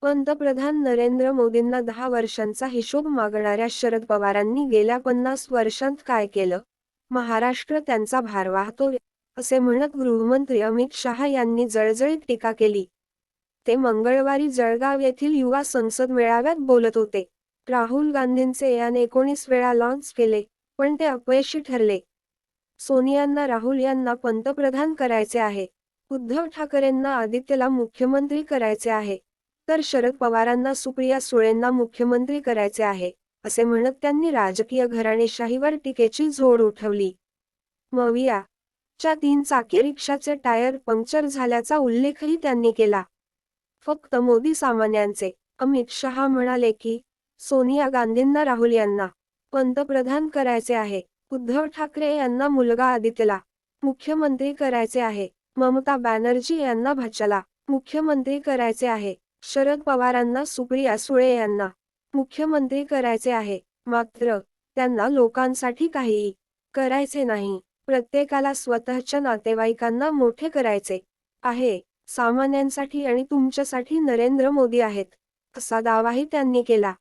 पंतप्रधान नरेंद्र मोदींना 10 वर्षांचा हिशोब मागणाऱ्या शरद पवारांनी गेल्या 50 वर्षांत काय केलं? महाराष्ट्र त्यांचा भार वाहतोय, असे म्हणत गृहमंत्री अमित शहा यांनी जळजळीत टीका केली. ते मंगळवारी जळगाव येथील युवा संसद मेळाव्यात बोलत होते. राहुल गांधींचे यान 19 वेळा लॉन्च केले, पण ते अपयशी ठरले. सोनियांना राहुल यांना पंतप्रधान करायचे आहे. उद्धव ठाकरेंना आदित्यला मुख्यमंत्री करायचे आहे. तर शरद पवारांना सुप्रिया सुळेंना मुख्यमंत्री करायचे आहे, असे म्हणत त्यांनी राजकीय घराणेशाहीवर टीकेची झोड उठवली. मविया च्या 3 चाकी रिक्षाचे टायर पंक्चर झाल्याचा उल्लेखही त्यांनी केला. फक्त मोदी सामान्यांचे. अमित शहा म्हणाले की, सोनिया गांधींना राहुल यांना पंतप्रधान करायचे आहे. उद्धव ठाकरे यांना मुलगा आदित्यला मुख्यमंत्री करायचे आहे. ममता बॅनर्जी यांना भाच्याला मुख्यमंत्री करायचे आहे. शरद पवारांना सुप्रिया सुळे यांना मुख्यमंत्री करायचे आहे. मात्र त्यांना लोकांसाठी काहीही करायचे नाही. प्रत्येकाला स्वतःच्या नातेवाईकांना मोठे करायचे आहे. सामान्यांसाठी आणि तुमच्यासाठी नरेंद्र मोदी आहेत, असा दावाही त्यांनी केला.